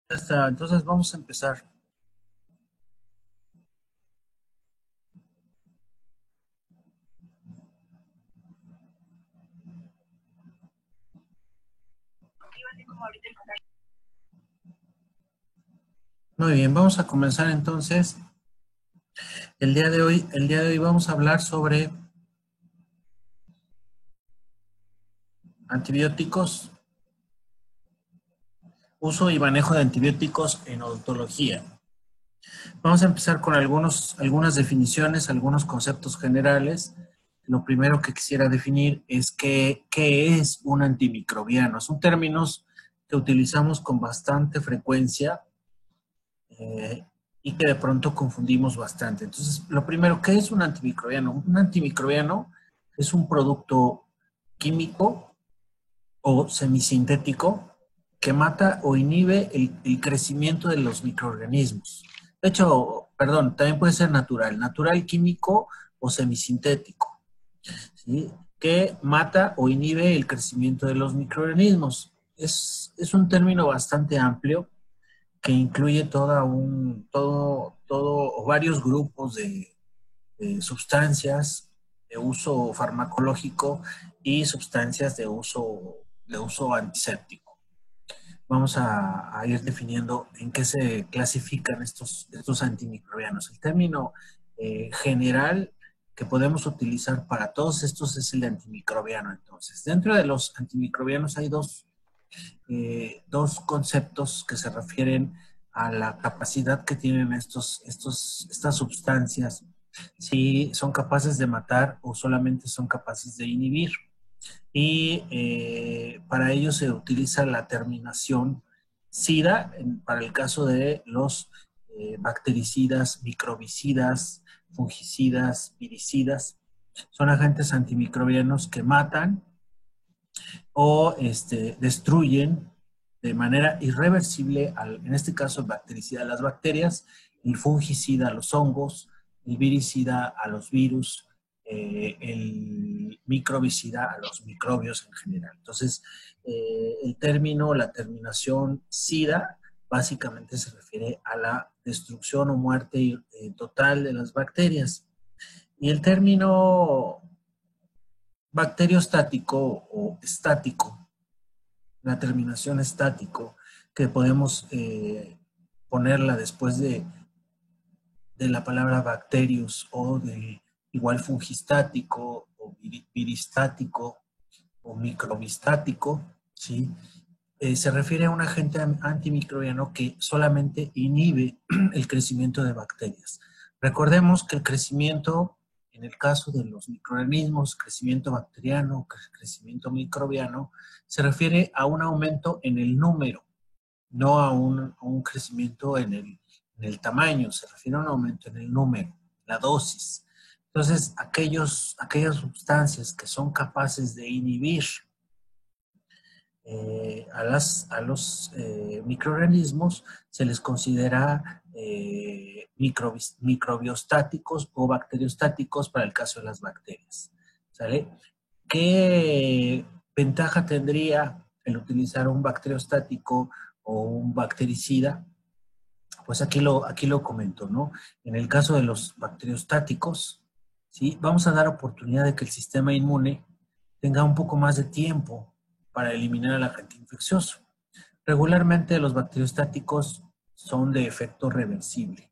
Ya está, entonces vamos a empezar. Muy bien, vamos a comenzar entonces. El día de hoy vamos a hablar sobre antibióticos, uso y manejo de antibióticos en odontología. Vamos a empezar con algunas definiciones, algunos conceptos generales. Lo primero que quisiera definir es qué es un antimicrobiano. Son términos que utilizamos con bastante frecuencia eh, y que de pronto confundimos bastante. Entonces, lo primero, ¿qué es un antimicrobiano? Un antimicrobiano es un producto químico o semisintético que mata o inhibe el crecimiento de los microorganismos. De hecho, perdón, también puede ser natural químico o semisintético, ¿sí? Que mata o inhibe el crecimiento de los microorganismos. Es un término bastante amplio que incluye todo, varios grupos de sustancias de uso farmacológico y sustancias de uso antiséptico. Vamos a ir definiendo en qué se clasifican estos antimicrobianos. El término general que podemos utilizar para todos estos es el antimicrobiano. Entonces, dentro de los antimicrobianos hay dos conceptos que se refieren a la capacidad que tienen estas sustancias, si son capaces de matar o solamente son capaces de inhibir. Y para ello se utiliza la terminación SIDA para el caso de los bactericidas, microbicidas, fungicidas, viricidas. Son agentes antimicrobianos que matan o destruyen de manera irreversible, en este caso el bactericida a las bacterias, el fungicida a los hongos, el viricida a los virus, el microbicida a los microbios en general. Entonces, el término, la terminación SIDA, básicamente se refiere a la destrucción o muerte total de las bacterias. Y el término bacteriostático o estático, la terminación estático, que podemos ponerla después de la palabra bacterius o de igual fungistático o viristático o microbistático, ¿sí? Se refiere a un agente antimicrobiano que solamente inhibe el crecimiento de bacterias. Recordemos que el crecimiento, en el caso de los microorganismos, crecimiento bacteriano, crecimiento microbiano, se refiere a un aumento en el número, no a un crecimiento en el tamaño, se refiere a un aumento en el número, la dosis. Entonces, aquellas sustancias que son capaces de inhibir a los microorganismos se les considera microbiostáticos o bacteriostáticos para el caso de las bacterias. ¿Sale? ¿Qué ventaja tendría el utilizar un bacteriostático o un bactericida? Pues aquí lo comento, ¿no? En el caso de los bacteriostáticos, ¿sí? Vamos a dar oportunidad de que el sistema inmune tenga un poco más de tiempo para eliminar al agente infeccioso. Regularmente los bacteriostáticos son de efecto reversible.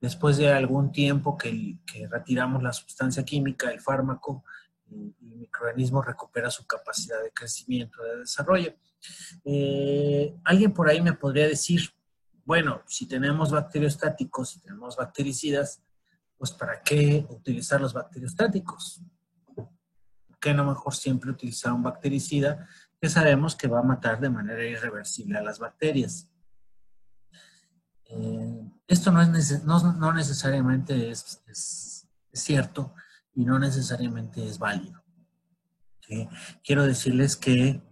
Después de algún tiempo que retiramos la sustancia química, el fármaco, el microorganismo recupera su capacidad de crecimiento, de desarrollo. Alguien por ahí me podría decir, bueno, si tenemos bacteriostáticos, si tenemos bactericidas, pues ¿para qué utilizar los bacteriostáticos? ¿Por qué no mejor siempre utilizar un bactericida que sabemos que va a matar de manera irreversible a las bacterias? Esto no necesariamente es cierto y no necesariamente es válido. ¿Sí? Quiero decirles que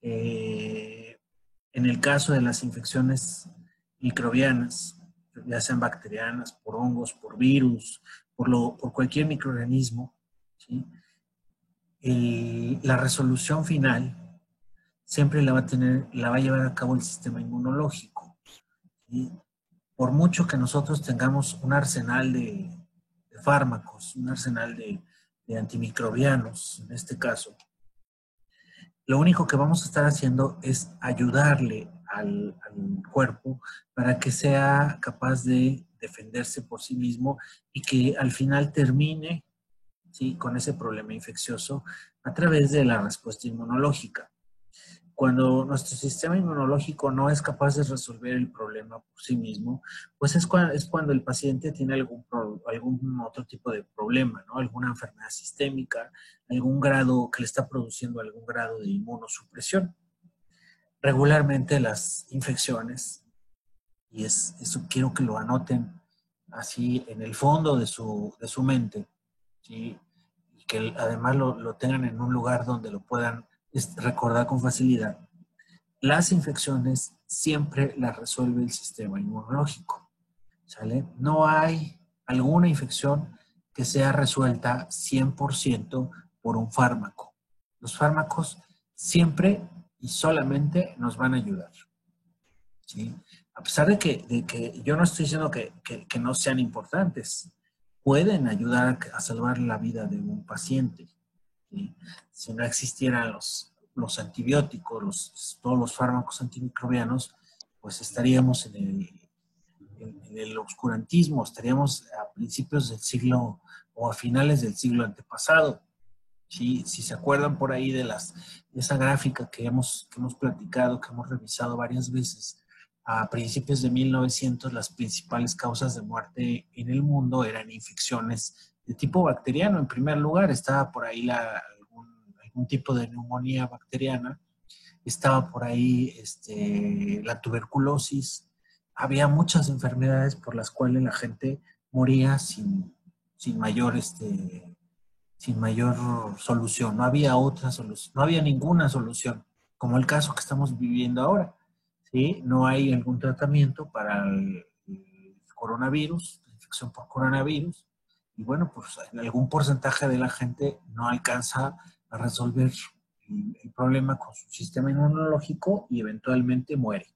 en el caso de las infecciones microbianas, ya sean bacterianas, por hongos, por virus, por cualquier microorganismo, ¿sí? La resolución final siempre la va a llevar a cabo el sistema inmunológico. ¿sí? Por mucho que nosotros tengamos un arsenal de fármacos, un arsenal de antimicrobianos, en este caso, lo único que vamos a estar haciendo es ayudarle al cuerpo para que sea capaz de defenderse por sí mismo y que al final termine, ¿sí?, con ese problema infeccioso a través de la respuesta inmunológica. Cuando nuestro sistema inmunológico no es capaz de resolver el problema por sí mismo, pues es cuando el paciente tiene algún otro tipo de problema, ¿no? Alguna enfermedad sistémica, algún grado que le está produciendo algún grado de inmunosupresión. Regularmente las infecciones, y eso quiero que lo anoten así en el fondo de su mente, ¿sí? Y que además lo tengan en un lugar donde lo puedan recordar con facilidad. Las infecciones siempre las resuelve el sistema inmunológico, ¿sale? No hay alguna infección que sea resuelta 100% por un fármaco. Los fármacos siempre y solamente nos van a ayudar, ¿sí? A pesar de que yo no estoy diciendo que no sean importantes, pueden ayudar a salvar la vida de un paciente, ¿sí? Si no existieran los antibióticos, todos los fármacos antimicrobianos, pues estaríamos en el oscurantismo, estaríamos a principios del siglo o a finales del siglo antepasado. ¿Sí? Si se acuerdan por ahí de esa gráfica que hemos platicado, que hemos revisado varias veces, a principios de 1900 las principales causas de muerte en el mundo eran infecciones de tipo bacteriano. En primer lugar, estaba por ahí algún tipo de neumonía bacteriana, estaba por ahí la tuberculosis. Había muchas enfermedades por las cuales la gente moría sin mayor solución. No había otra solución, no había ninguna solución, como el caso que estamos viviendo ahora, ¿sí? No hay algún tratamiento para el coronavirus, la infección por coronavirus, y bueno, pues algún porcentaje de la gente no alcanza a resolver el problema con su sistema inmunológico y eventualmente muere.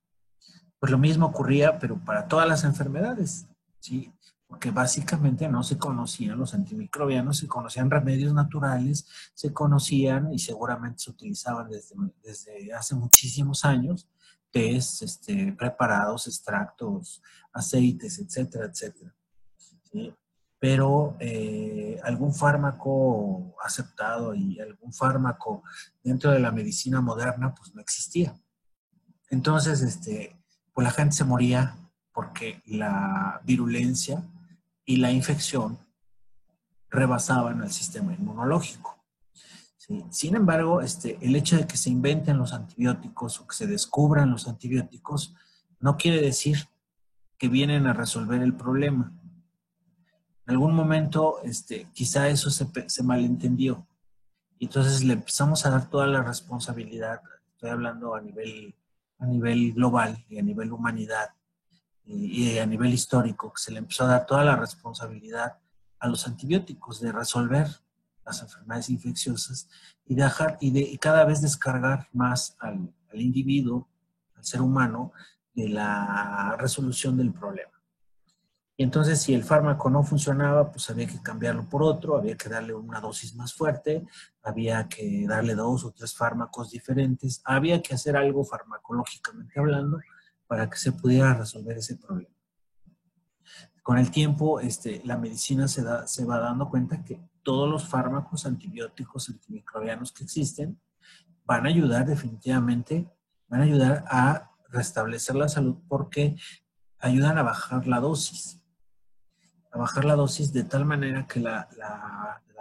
Pues lo mismo ocurría, pero para todas las enfermedades, ¿sí? Porque básicamente no se conocían los antimicrobianos, se conocían remedios naturales, se conocían y seguramente se utilizaban desde hace muchísimos años, tés, preparados, extractos, aceites, etcétera, etcétera, ¿sí? Pero algún fármaco aceptado y algún fármaco dentro de la medicina moderna, pues no existía. Entonces, pues la gente se moría porque la virulencia y la infección rebasaban al sistema inmunológico, ¿sí? Sin embargo, el hecho de que se inventen los antibióticos o que se descubran los antibióticos no quiere decir que vienen a resolver el problema. En algún momento, quizá eso se malentendió. Y entonces le empezamos a dar toda la responsabilidad, estoy hablando a nivel global y a nivel humanidad y a nivel histórico, que se le empezó a dar toda la responsabilidad a los antibióticos de resolver las enfermedades infecciosas y cada vez descargar más al individuo, al ser humano, de la resolución del problema. Y entonces, si el fármaco no funcionaba, pues había que cambiarlo por otro, había que darle una dosis más fuerte, había que darle 2 o 3 fármacos diferentes, había que hacer algo farmacológicamente hablando para que se pudiera resolver ese problema. Con el tiempo, la medicina se va dando cuenta que todos los fármacos antibióticos, antimicrobianos que existen, van a ayudar definitivamente, van a ayudar a restablecer la salud porque ayudan a bajar la dosis de tal manera que la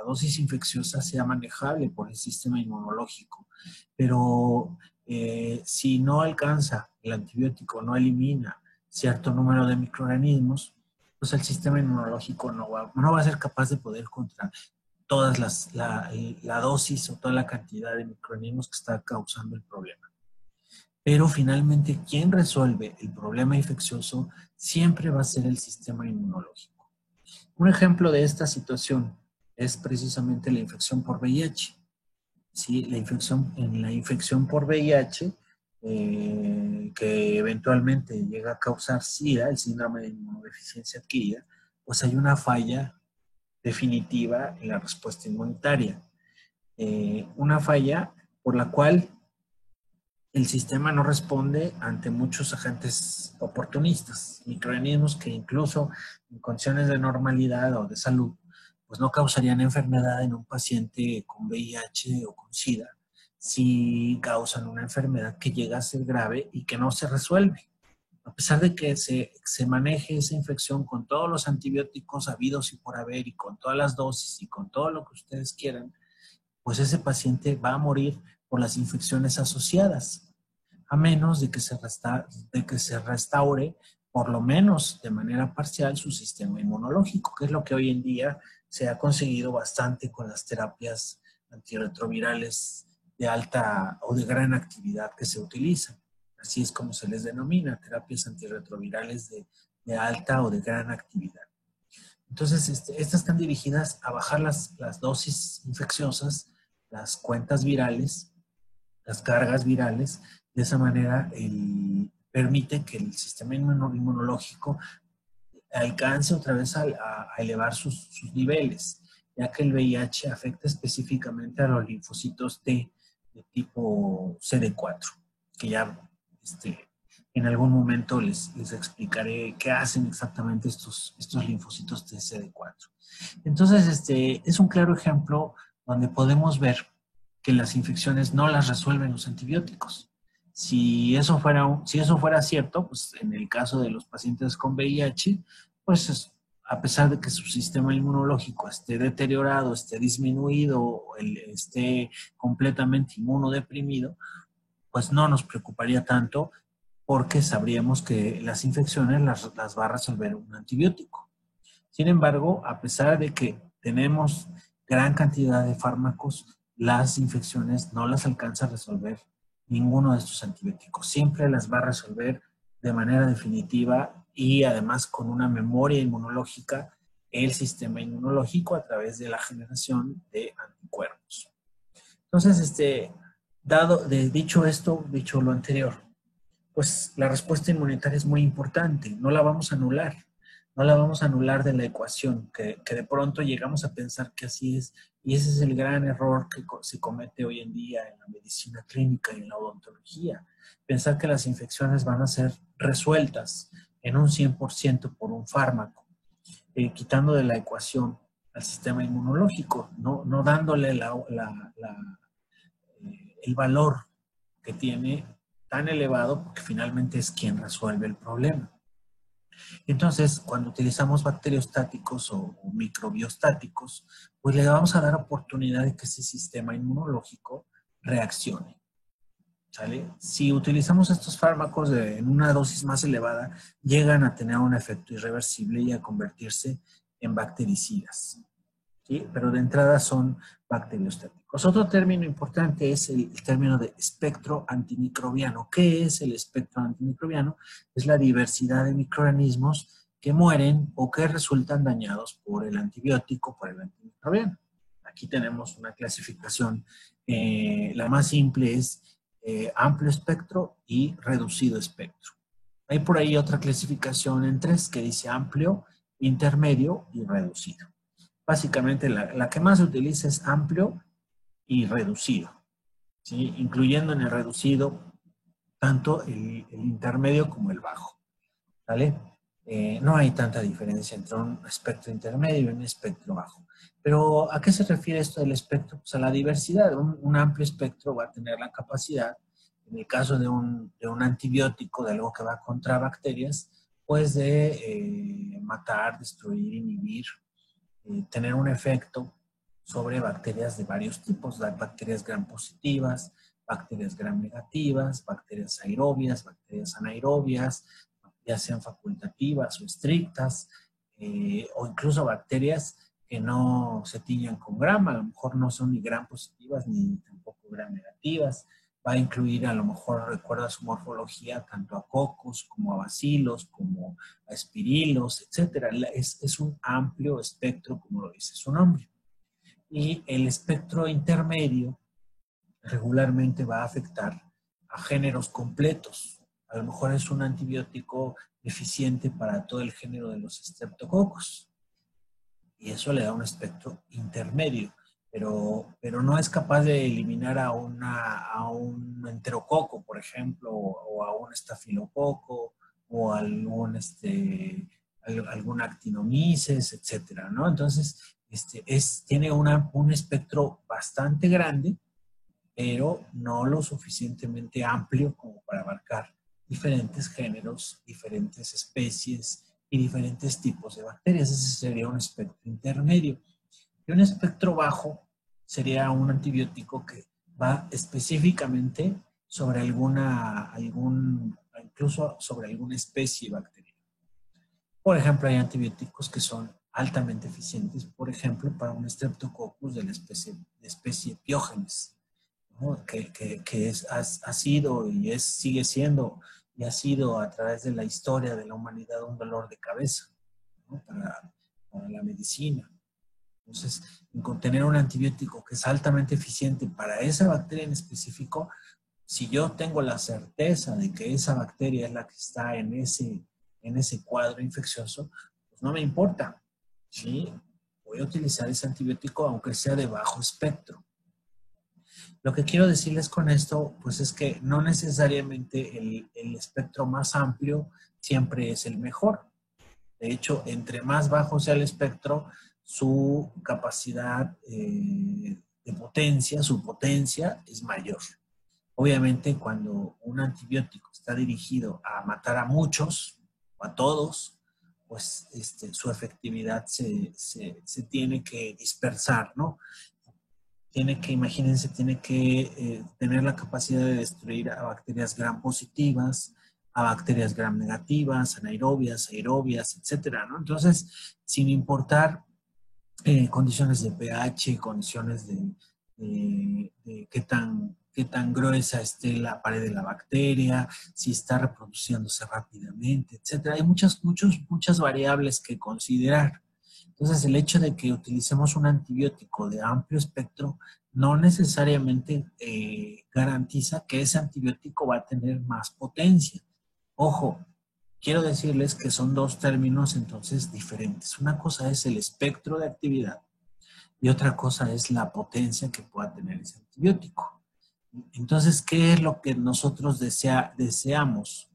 dosis infecciosa sea manejable por el sistema inmunológico. Pero si no alcanza el antibiótico, no elimina cierto número de microorganismos, pues el sistema inmunológico no va a ser capaz de poder contra todas la dosis o toda la cantidad de microorganismos que está causando el problema. Pero finalmente, quien resuelve el problema infeccioso siempre va a ser el sistema inmunológico. Un ejemplo de esta situación es precisamente la infección por VIH. ¿Sí? La infección por VIH, que eventualmente llega a causar SIDA, el síndrome de inmunodeficiencia adquirida, pues hay una falla definitiva en la respuesta inmunitaria. Una falla por la cual el sistema no responde ante muchos agentes oportunistas, microorganismos que incluso en condiciones de normalidad o de salud, pues no causarían enfermedad en un paciente con VIH o con SIDA, si causan una enfermedad que llega a ser grave y que no se resuelve. A pesar de que se maneje esa infección con todos los antibióticos habidos y por haber y con todas las dosis y con todo lo que ustedes quieran, pues ese paciente va a morir por las infecciones asociadas, a menos de que se restaure, por lo menos de manera parcial, su sistema inmunológico, que es lo que hoy en día se ha conseguido bastante con las terapias antirretrovirales de alta o de gran actividad que se utilizan. Así es como se les denomina, terapias antirretrovirales de alta o de gran actividad. Entonces, estas están dirigidas a bajar las dosis infecciosas, las cuentas virales, las cargas virales. De esa manera, permite que el sistema inmunológico alcance otra vez a elevar sus niveles, ya que el VIH afecta específicamente a los linfocitos T de tipo CD4, que ya en algún momento les explicaré qué hacen exactamente estos linfocitos T CD4. Entonces, es un claro ejemplo donde podemos ver que las infecciones no las resuelven los antibióticos. Si eso fuera cierto, pues en el caso de los pacientes con VIH, pues a pesar de que su sistema inmunológico esté deteriorado, esté disminuido, esté completamente inmunodeprimido, pues no nos preocuparía tanto porque sabríamos que las infecciones las va a resolver un antibiótico. Sin embargo, a pesar de que tenemos gran cantidad de fármacos, las infecciones no las alcanza a resolver ninguno de estos antibióticos. Siempre las va a resolver de manera definitiva y además con una memoria inmunológica el sistema inmunológico a través de la generación de anticuerpos. Entonces, dicho lo anterior, pues la respuesta inmunitaria es muy importante, no la vamos a anular. No la vamos a anular de la ecuación, que de pronto llegamos a pensar que así es, y ese es el gran error que se comete hoy en día en la medicina clínica y en la odontología. Pensar que las infecciones van a ser resueltas en un 100% por un fármaco, quitando de la ecuación al sistema inmunológico, no dándole el valor que tiene tan elevado, porque finalmente es quien resuelve el problema. Entonces, cuando utilizamos bacteriostáticos o microbiostáticos, pues le vamos a dar oportunidad de que ese sistema inmunológico reaccione. ¿Sale? Si utilizamos estos fármacos en una dosis más elevada, llegan a tener un efecto irreversible y a convertirse en bactericidas. ¿Sí? Pero de entrada son bacteriostáticos. Otro término importante es el término de espectro antimicrobiano. ¿Qué es el espectro antimicrobiano? Es la diversidad de microorganismos que mueren o que resultan dañados por el antibiótico, por el antimicrobiano. Aquí tenemos una clasificación. La más simple es amplio espectro y reducido espectro. Hay por ahí otra clasificación en 3 que dice amplio, intermedio y reducido. Básicamente la que más se utiliza es amplio y reducido, ¿sí? Incluyendo en el reducido tanto el intermedio como el bajo, ¿vale? No hay tanta diferencia entre un espectro intermedio y un espectro bajo. Pero ¿a qué se refiere esto del espectro? Pues a la diversidad. Un amplio espectro va a tener la capacidad, en el caso de un antibiótico, de algo que va contra bacterias, pues de matar, destruir, inhibir, tener un efecto sobre bacterias de varios tipos, bacterias gram positivas, bacterias gram negativas, bacterias aerobias, bacterias anaerobias, ya sean facultativas o estrictas, o incluso bacterias que no se tiñan con gram, a lo mejor no son ni gram positivas ni tampoco gram negativas. Va a incluir, a lo mejor recuerda su morfología, tanto a cocos como a bacilos, como a espirilos, etc. Es un amplio espectro, como lo dice su nombre. Y el espectro intermedio regularmente va a afectar a géneros completos. A lo mejor es un antibiótico eficiente para todo el género de los estreptococos. Y eso le da un espectro intermedio, pero no es capaz de eliminar a un enterococo, por ejemplo, o a un estafilococo, o algún actinomyces, etcétera, ¿no? Entonces, tiene un espectro bastante grande, pero no lo suficientemente amplio como para abarcar diferentes géneros, diferentes especies y diferentes tipos de bacterias. Ese sería un espectro intermedio. Y un espectro bajo sería un antibiótico que va específicamente sobre incluso sobre alguna especie bacteriana. Por ejemplo, hay antibióticos que son altamente eficientes, por ejemplo, para un Streptococcus de la especie Piógenes, ¿no? Ha sido y sigue siendo y ha sido a través de la historia de la humanidad un dolor de cabeza, ¿no? para la medicina. Entonces, con tener un antibiótico que es altamente eficiente para esa bacteria en específico, si yo tengo la certeza de que esa bacteria es la que está en ese cuadro infeccioso, pues no me importa, ¿sí? Voy a utilizar ese antibiótico aunque sea de bajo espectro. Lo que quiero decirles con esto, pues es que no necesariamente el espectro más amplio siempre es el mejor. De hecho, entre más bajo sea el espectro, su capacidad de potencia, su potencia es mayor. Obviamente, cuando un antibiótico está dirigido a matar a muchos o a todos, pues su efectividad se tiene que dispersar, ¿no? Imagínense, tiene que tener la capacidad de destruir a bacterias gram positivas, a bacterias gram negativas, anaerobias, aerobias, etcétera, ¿no? Entonces, sin importar condiciones de pH, condiciones de qué tan gruesa esté la pared de la bacteria, si está reproduciéndose rápidamente, etcétera. Hay muchas variables que considerar. Entonces, el hecho de que utilicemos un antibiótico de amplio espectro no necesariamente garantiza que ese antibiótico va a tener más potencia. Ojo, quiero decirles que son dos términos entonces diferentes. Una cosa es el espectro de actividad y otra cosa es la potencia que pueda tener ese antibiótico. Entonces, ¿qué es lo que nosotros deseamos?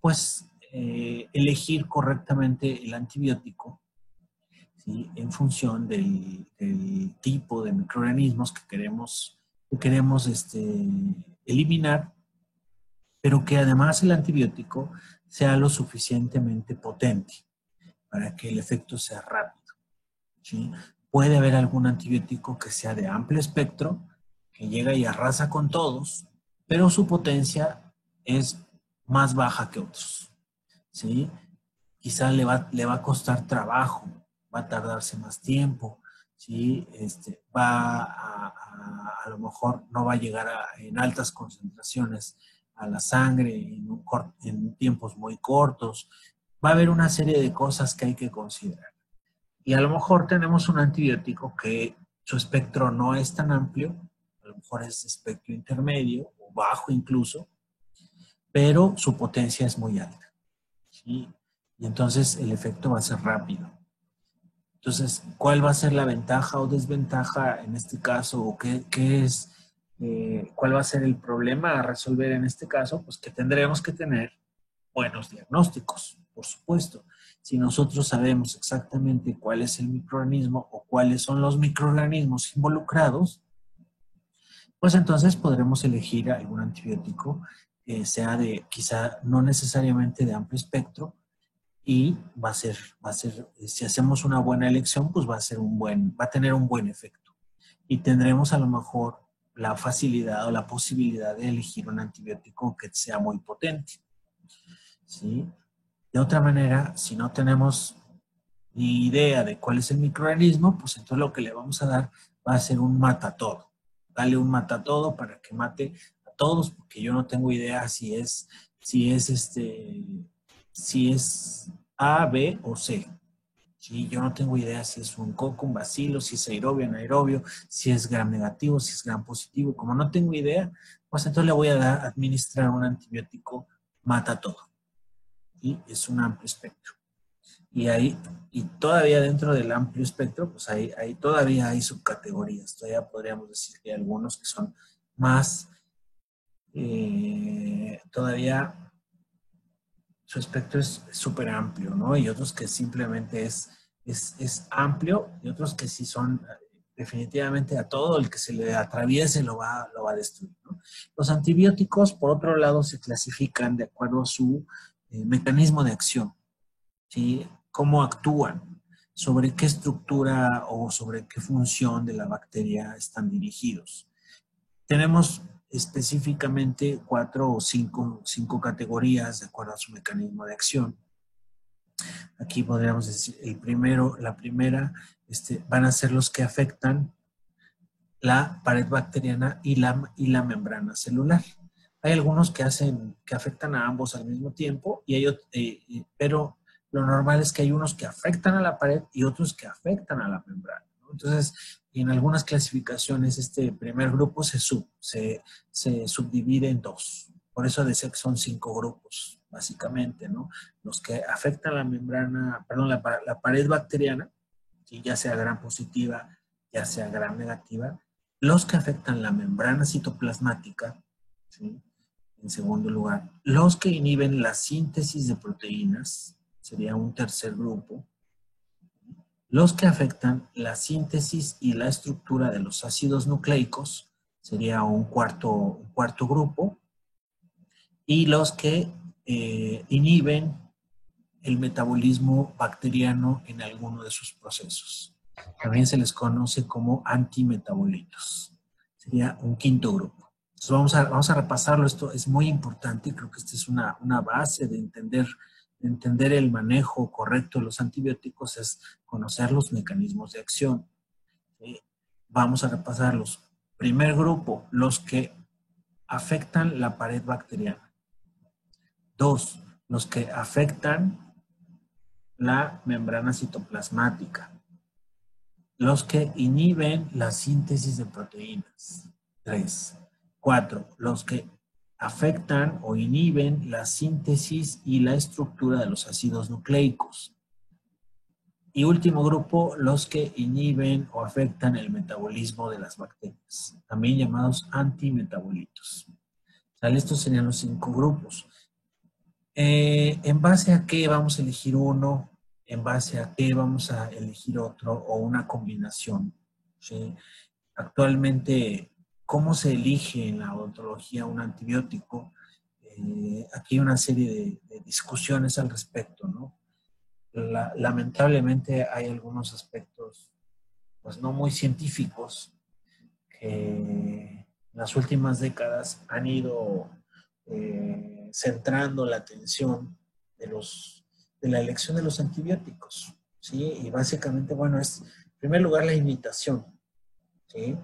Pues elegir correctamente el antibiótico, ¿sí? En función del tipo de microorganismos que queremos eliminar, pero que además el antibiótico sea lo suficientemente potente para que el efecto sea rápido, ¿sí? Puede haber algún antibiótico que sea de amplio espectro, que llega y arrasa con todos, pero su potencia es más baja que otros, ¿sí? Quizá le va a costar trabajo, va a tardarse más tiempo, ¿sí? A lo mejor no va a llegar en altas concentraciones a la sangre en tiempos muy cortos. Va a haber una serie de cosas que hay que considerar. Y a lo mejor tenemos un antibiótico que su espectro no es tan amplio, a lo mejor es espectro intermedio o bajo incluso, pero su potencia es muy alta, ¿sí? Y entonces el efecto va a ser rápido. Entonces, ¿cuál va a ser la ventaja o desventaja en este caso? ¿O cuál va a ser el problema a resolver en este caso? Pues que tendremos que tener buenos diagnósticos, por supuesto. Si nosotros sabemos exactamente cuál es el microorganismo o cuáles son los microorganismos involucrados, pues entonces podremos elegir algún antibiótico que sea quizá no necesariamente de amplio espectro, y si hacemos una buena elección, pues va a tener un buen efecto. Y tendremos a lo mejor la facilidad o la posibilidad de elegir un antibiótico que sea muy potente, ¿sí? De otra manera, si no tenemos ni idea de cuál es el microorganismo, pues entonces lo que le vamos a dar va a ser un matatodo. Dale un matatodo para que mate a todos, porque yo no tengo idea si es A, B o C, Sí, yo no tengo idea si es un coco, un bacilo, si es aerobio, anaerobio, si es gram negativo, si es gram positivo. Como no tengo idea, pues entonces le voy a administrar un antibiótico, mata todo. Y es un amplio espectro. Y ahí, y todavía dentro del amplio espectro, pues todavía hay subcategorías. Todavía podríamos decir que hay algunos que son más, todavía su espectro es súper amplio, ¿no? Y otros que simplemente es amplio y otros que sí son definitivamente a todo el que se le atraviese lo va a destruir, ¿no? Los antibióticos, por otro lado, se clasifican de acuerdo a su mecanismo de acción, ¿sí? Cómo actúan, sobre qué estructura o sobre qué función de la bacteria están dirigidos. Tenemos específicamente 4 o 5 categorías de acuerdo a su mecanismo de acción. Aquí podríamos decir, la primera, van a ser los que afectan la pared bacteriana y la membrana celular. Hay algunos que afectan a ambos al mismo tiempo, pero lo normal es que hay unos que afectan a la pared y otros que afectan a la membrana, ¿no? Entonces, en algunas clasificaciones, este primer grupo se subdivide en 2. Por eso decía que son 5 grupos, básicamente, ¿no? Los que afectan la membrana, perdón, la pared bacteriana, ¿sí? Ya sea gram positiva, ya sea gram negativa, los que afectan la membrana citoplasmática, ¿sí? En segundo lugar, los que inhiben la síntesis de proteínas, sería un tercer grupo, los que afectan la síntesis y la estructura de los ácidos nucleicos, sería un cuarto grupo, y los que inhiben el metabolismo bacteriano en alguno de sus procesos. También se les conoce como antimetabolitos. Sería un quinto grupo. Entonces vamos a repasarlo. Esto es muy importante. Creo que esta es una base de entender el manejo correcto de los antibióticos, es conocer los mecanismos de acción. Vamos a repasarlos. Primer grupo, los que afectan la pared bacteriana. 2, los que afectan la membrana citoplasmática. Los que inhiben la síntesis de proteínas. 3. 4. Los que afectan o inhiben la síntesis y la estructura de los ácidos nucleicos. Y último grupo, los que inhiben o afectan el metabolismo de las bacterias, también llamados antimetabolitos. Estos serían los 5 grupos. ¿En base a qué vamos a elegir uno? ¿En base a qué vamos a elegir otro? ¿O una combinación? ¿Sí? Actualmente, ¿cómo se elige en la odontología un antibiótico? Aquí hay una serie de discusiones al respecto, ¿no? Lamentablemente hay algunos aspectos, pues no muy científicos, que en las últimas décadas han ido centrando la atención de la elección de los antibióticos, ¿sí? Y básicamente, bueno, es en primer lugar la imitación, ¿sí?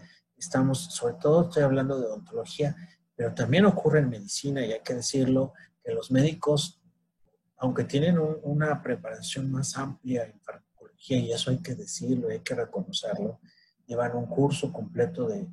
Sobre todo estoy hablando de odontología, pero también ocurre en medicina, y hay que decirlo, que los médicos, aunque tienen una preparación más amplia en farmacología, y eso hay que decirlo, hay que reconocerlo, llevan un curso completo de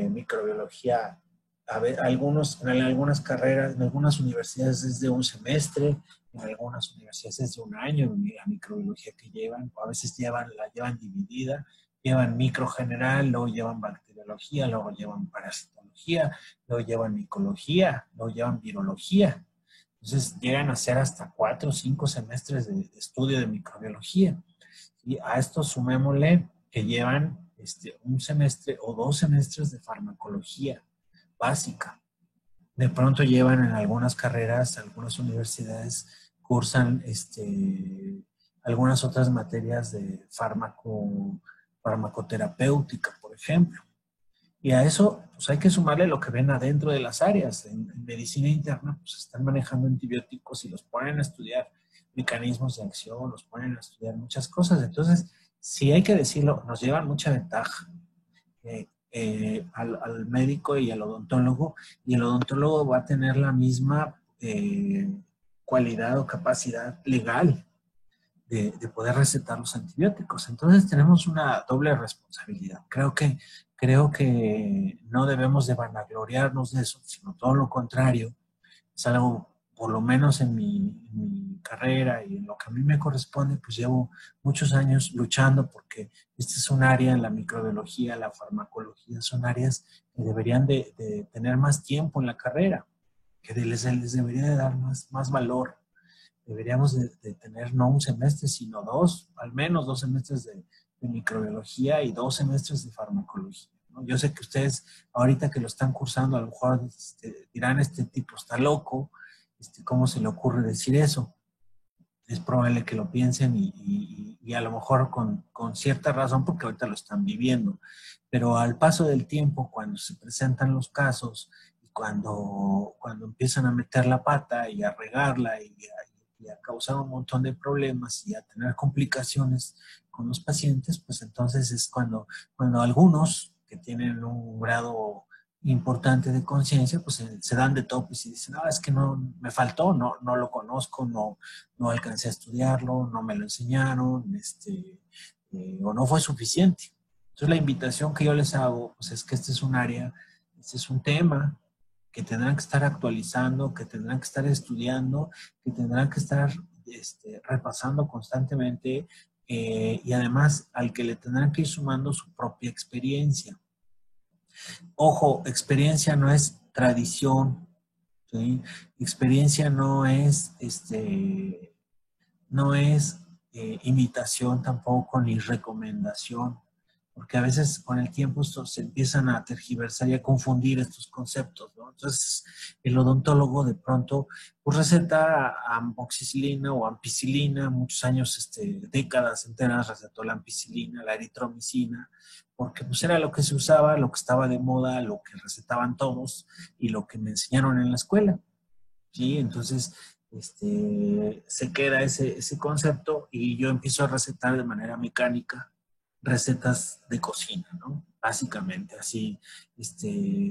microbiología. En algunas carreras, en algunas universidades es de un semestre, en algunas universidades es de un año, la microbiología que llevan, o a veces la llevan dividida, llevan micro general, luego llevan bacteriología, luego llevan parasitología, luego llevan micología, luego llevan virología. Entonces llegan a ser hasta 4 o 5 semestres de estudio de microbiología. Y a esto sumémosle que llevan un semestre o 2 semestres de farmacología básica. De pronto llevan en algunas carreras, algunas universidades cursan algunas otras materias de farmacoterapéutica, por ejemplo. Y a eso, pues hay que sumarle lo que ven adentro de las áreas. En medicina interna, pues están manejando antibióticos y los ponen a estudiar mecanismos de acción, los ponen a estudiar muchas cosas. Entonces, sí hay que decirlo, nos llevan mucha ventaja al médico y al odontólogo, y el odontólogo va a tener la misma cualidad o capacidad legal de poder recetar los antibióticos. Entonces tenemos una doble responsabilidad. Creo que no debemos de vanagloriarnos de eso, sino todo lo contrario. Es algo, por lo menos en mi carrera y en lo que a mí me corresponde, pues llevo muchos años luchando porque este es un área, la microbiología, la farmacología, son áreas que deberían de tener más tiempo en la carrera, que les debería de dar más valor. Deberíamos de tener no un semestre, sino dos, al menos 2 semestres de microbiología y 2 semestres de farmacología, ¿no? Yo sé que ustedes, ahorita que lo están cursando, a lo mejor dirán, este tipo está loco, ¿cómo se le ocurre decir eso? Es probable que lo piensen y a lo mejor con cierta razón, porque ahorita lo están viviendo. Pero al paso del tiempo, cuando se presentan los casos y cuando empiezan a meter la pata y a regarla y a causar un montón de problemas y a tener complicaciones con los pacientes, pues entonces es cuando algunos que tienen un grado importante de conciencia, pues se dan de topes y dicen, es que no, me faltó, no lo conozco, no alcancé a estudiarlo, no me lo enseñaron, o no fue suficiente. Entonces la invitación que yo les hago, pues es que este es un área, este es un tema que tendrán que estar actualizando, que tendrán que estar estudiando, que tendrán que estar repasando constantemente, y además al que le tendrán que ir sumando su propia experiencia. Ojo, experiencia no es tradición, ¿sí? Experiencia no es imitación tampoco, ni recomendación, porque a veces con el tiempo estos se empiezan a tergiversar y a confundir estos conceptos, ¿no? Entonces, el odontólogo de pronto pues receta amoxicilina o ampicilina, muchos años, décadas enteras recetó la ampicilina, la eritromicina, porque pues era lo que se usaba, lo que estaba de moda, lo que recetaban todos y lo que me enseñaron en la escuela, ¿sí? Entonces, se queda ese concepto y yo empiezo a recetar de manera mecánica recetas de cocina, ¿no? Básicamente, así,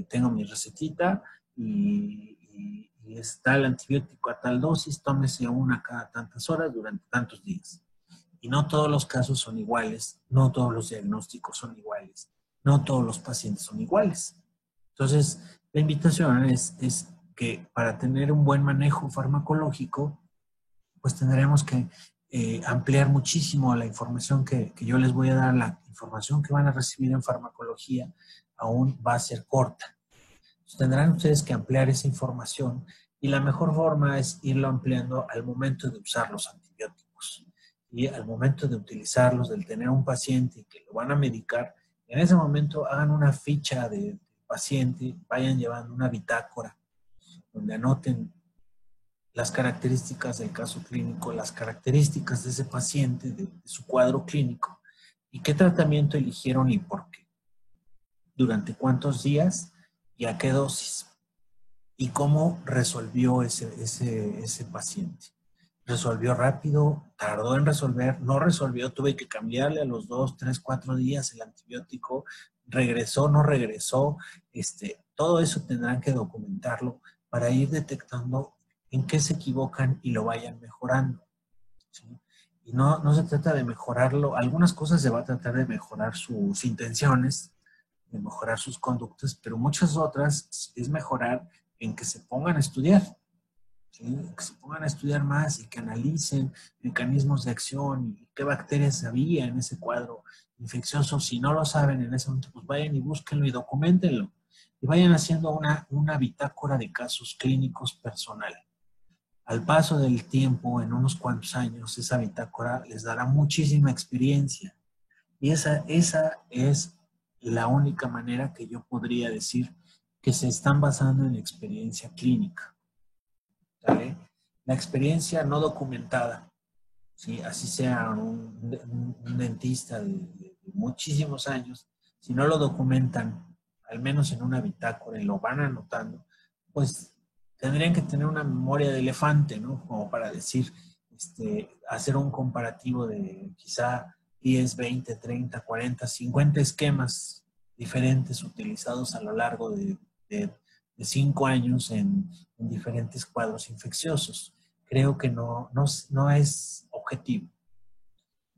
tengo mi recetita y está el antibiótico a tal dosis, tómese una cada tantas horas durante tantos días. Y no todos los casos son iguales, no todos los diagnósticos son iguales, no todos los pacientes son iguales. Entonces, la invitación es que para tener un buen manejo farmacológico, pues tendremos que ampliar muchísimo la información que yo les voy a dar, la información que van a recibir en farmacología aún va a ser corta. Entonces, tendrán ustedes que ampliar esa información y la mejor forma es irlo ampliando al momento de usar los antibióticos y al momento de utilizarlos, del tener un paciente que lo van a medicar, en ese momento hagan una ficha de paciente, vayan llevando una bitácora donde anoten las características del caso clínico, las características de ese paciente, de su cuadro clínico, y qué tratamiento eligieron y por qué, durante cuántos días y a qué dosis, y cómo resolvió ese paciente. ¿Resolvió rápido? ¿Tardó en resolver? ¿No resolvió? ¿Tuve que cambiarle a los 2, 3, 4 días el antibiótico? ¿Regresó? ¿No regresó? Todo eso tendrán que documentarlo para ir detectando en qué se equivocan y lo vayan mejorando, ¿sí? Y no se trata de mejorarlo. Algunas cosas se va a tratar de mejorar sus intenciones, de mejorar sus conductas, pero muchas otras es mejorar en que se pongan a estudiar, ¿sí? Que se pongan a estudiar más y que analicen mecanismos de acción y qué bacterias había en ese cuadro infeccioso. Si no lo saben en ese momento, pues vayan y búsquenlo y documentenlo. Y vayan haciendo una bitácora de casos clínicos personal. Al paso del tiempo, en unos cuantos años, esa bitácora les dará muchísima experiencia. Y esa es la única manera que yo podría decir que se están basando en experiencia clínica, ¿vale? La experiencia no documentada, ¿sí? Así sea un dentista de muchísimos años, si no lo documentan, al menos en una bitácora y lo van anotando, pues tendrían que tener una memoria de elefante, ¿no? Como para decir, hacer un comparativo de quizá 10, 20, 30, 40, 50 esquemas diferentes utilizados a lo largo de 5 años en diferentes cuadros infecciosos. Creo que no es objetivo.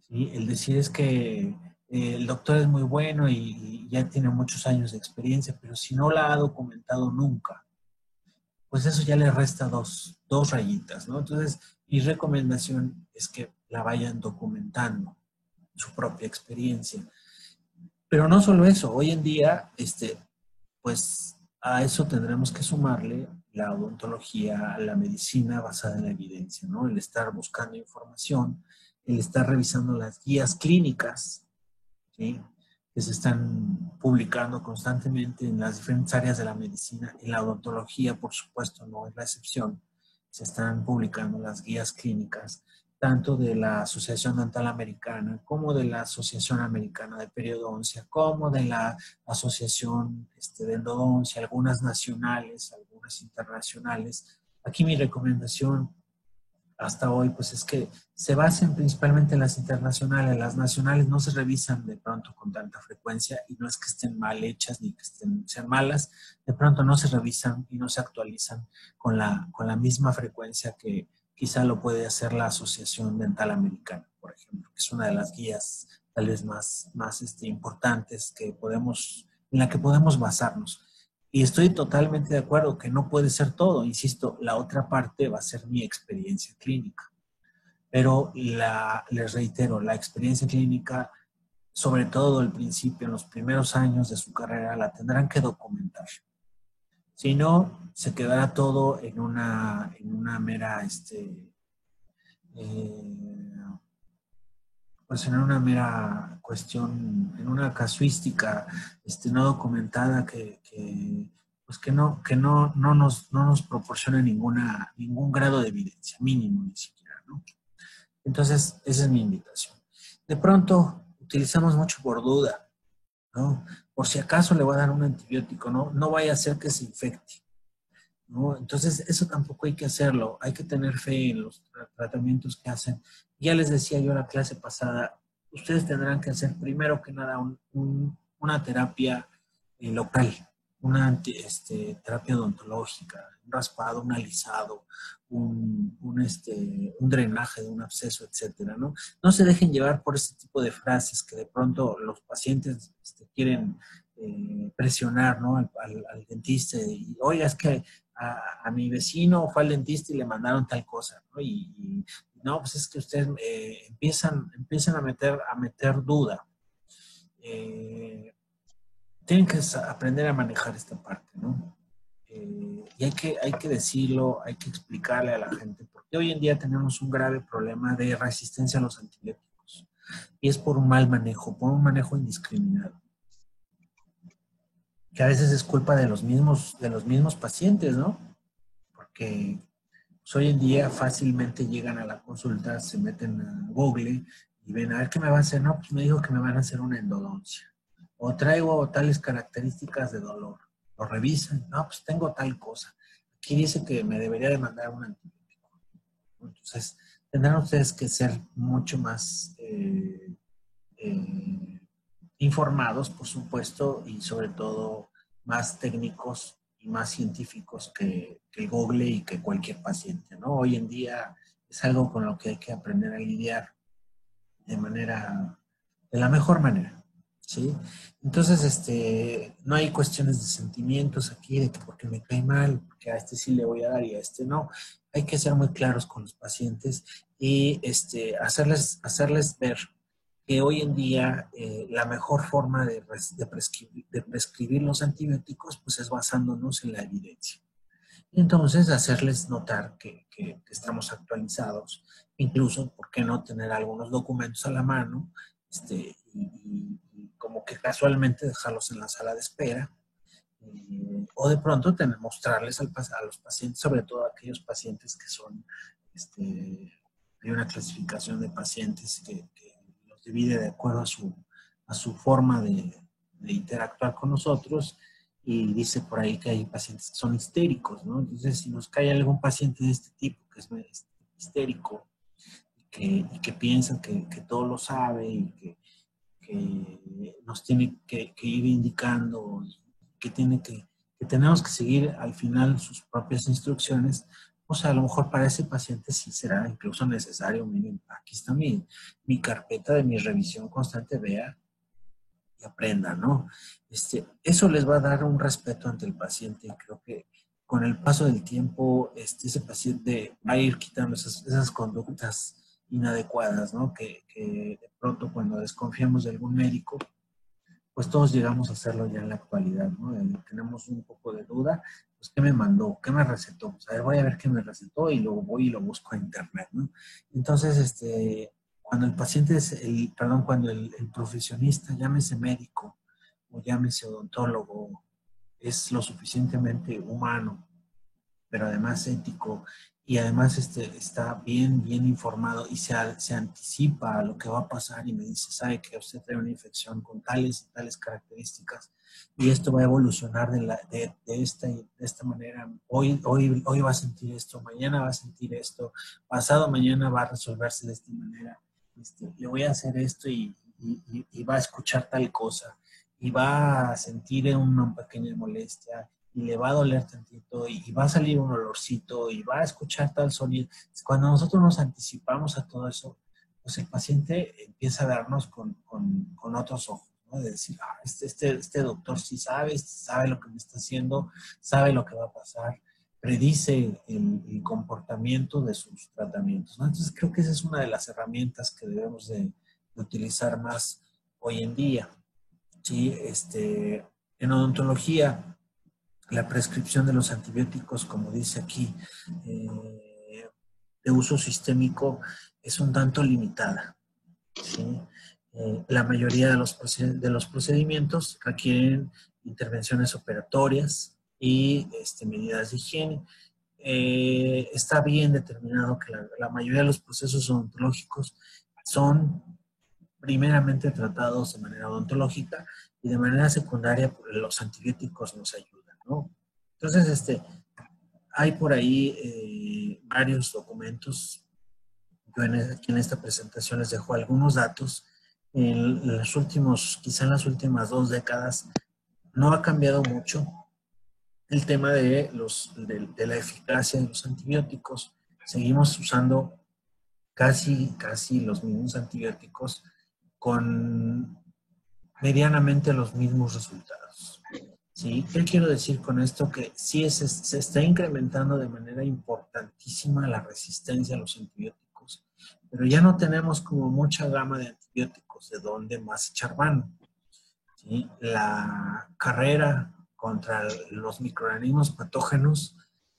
¿sí? El decir es que el doctor es muy bueno y ya tiene muchos años de experiencia, pero si no la ha documentado nunca, pues eso ya le resta dos rayitas, ¿no? Entonces, mi recomendación es que la vayan documentando, su propia experiencia. Pero no solo eso, hoy en día, pues a eso tendremos que sumarle la odontología, la medicina basada en la evidencia, ¿no? El estar buscando información, el estar revisando las guías clínicas, ¿sí? Que se están publicando constantemente en las diferentes áreas de la medicina. En la odontología, por supuesto, no es la excepción. Se están publicando las guías clínicas, tanto de la Asociación Dental Americana, como de la Asociación Americana de Periodoncia, como de la Asociación de Endodoncia, algunas nacionales, algunas internacionales. Aquí mi recomendación hasta hoy, pues es que se basen principalmente en las internacionales. Las nacionales no se revisan de pronto con tanta frecuencia y no es que estén mal hechas ni que sean malas, de pronto no se revisan y no se actualizan con la misma frecuencia que quizá lo puede hacer la Asociación Dental Americana, por ejemplo, que es una de las guías tal vez más importantes en la que podemos basarnos. Y estoy totalmente de acuerdo que no puede ser todo. Insisto, la otra parte va a ser mi experiencia clínica. Pero les reitero, la experiencia clínica, sobre todo al principio, en los primeros años de su carrera, la tendrán que documentar. Si no, se quedará todo en una mera, eh, pues en una mera cuestión, en una casuística no documentada pues no nos proporciona ningún grado de evidencia, mínimo ni siquiera, ¿no? Entonces, esa es mi invitación. De pronto, utilizamos mucho por duda, ¿no? Por si acaso le voy a dar un antibiótico, ¿no? No vaya a ser que se infecte, ¿no? Entonces, eso tampoco hay que hacerlo. Hay que tener fe en los tratamientos que hacen. Ya les decía yo en la clase pasada, ustedes tendrán que hacer primero que nada una terapia local, terapia odontológica, un raspado, un alisado, un drenaje de un absceso, etcétera, ¿no? No se dejen llevar por este tipo de frases que de pronto los pacientes quieren presionar, ¿no? Al dentista y, oiga, es que a mi vecino fue al dentista y le mandaron tal cosa, ¿no? No, pues es que ustedes empiezan a meter duda. Tienen que aprender a manejar esta parte, ¿no? Y hay que decirlo, hay que explicarle a la gente, porque hoy en día tenemos un grave problema de resistencia a los antibióticos. Y es por un mal manejo, por un manejo indiscriminado, que a veces es culpa de los mismos pacientes, ¿no? Porque pues, hoy en día fácilmente llegan a la consulta, se meten a Google y ven, a ver qué me va a hacer. No, pues me dijo que me van a hacer una endodoncia. O traigo tales características de dolor. Lo revisan. No, pues tengo tal cosa. Aquí dice que me debería de mandar un antibiótico. Entonces, tendrán ustedes que ser mucho más eh, informados, por supuesto, y sobre todo más técnicos y más científicos que el Google y que cualquier paciente, ¿no? Hoy en día es algo con lo que hay que aprender a lidiar de la mejor manera, ¿sí? Entonces, no hay cuestiones de sentimientos aquí, de que porque me cae mal, porque a este sí le voy a dar y a este no. Hay que ser muy claros con los pacientes y hacerles ver que hoy en día la mejor forma de prescribir los antibióticos pues es basándonos en la evidencia. Entonces, hacerles notar que estamos actualizados, incluso, ¿por qué no tener algunos documentos a la mano? Y como que casualmente dejarlos en la sala de espera, o de pronto mostrarles a los pacientes, sobre todo a aquellos pacientes que son, hay una clasificación de pacientes que los divide de acuerdo a su forma de interactuar con nosotros y dice por ahí que hay pacientes que son histéricos, ¿no? Entonces, si nos cae algún paciente de este tipo que es histérico y que piensa que todo lo sabe y que nos tiene que ir indicando, que tenemos que seguir al final sus propias instrucciones, O sea, a lo mejor para ese paciente sí será incluso necesario, miren, aquí está mi carpeta de mi revisión constante, vea y aprenda, ¿no? Eso les va a dar un respeto ante el paciente y creo que con el paso del tiempo, ese paciente va a ir quitando esas conductas inadecuadas, ¿no? Que de pronto cuando desconfiamos de algún médico, pues todos llegamos a hacerlo ya en la actualidad, ¿no? Tenemos un poco de duda, pues ¿qué me mandó? ¿Qué me recetó? Pues, a ver, voy a ver qué me recetó y luego voy y lo busco a internet, ¿no? Entonces, cuando el paciente es perdón, cuando el profesionista, llámese médico o llámese odontólogo, es lo suficientemente humano pero además ético y además está bien informado y se anticipa a lo que va a pasar y me dice, sabe que usted trae una infección con tales y tales características y esto va a evolucionar de esta manera. Hoy va a sentir esto, mañana va a sentir esto, pasado mañana va a resolverse de esta manera. Le voy a hacer esto y va a escuchar tal cosa y va a sentir una pequeña molestia y le va a doler tantito y va a salir un olorcito y va a escuchar tal sonido. Cuando nosotros nos anticipamos a todo eso, pues el paciente empieza a darnos con otros ojos, ¿no? De decir, ah, este doctor sí sabe lo que me está haciendo, sabe lo que va a pasar, predice el comportamiento de sus tratamientos, ¿no? Entonces creo que esa es una de las herramientas que debemos de utilizar más hoy en día. Sí, en odontología, la prescripción de los antibióticos, como dice aquí, de uso sistémico, es un tanto limitada. ¿Sí? La mayoría de los procedimientos requieren intervenciones operatorias y medidas de higiene. Está bien determinado que la mayoría de los procesos odontológicos son primeramente tratados de manera odontológica y de manera secundaria los antibióticos nos ayudan, ¿no? Entonces, hay por ahí varios documentos. Yo aquí en esta presentación les dejo algunos datos. Quizá en las últimas 2 décadas, no ha cambiado mucho el tema de la eficacia de los antibióticos. Seguimos usando casi los mismos antibióticos con medianamente los mismos resultados. ¿Sí? ¿Qué quiero decir con esto? Que sí se está incrementando de manera importantísima la resistencia a los antibióticos, pero ya no tenemos como mucha gama de antibióticos de dónde más echar mano. ¿Sí? La carrera contra los microorganismos patógenos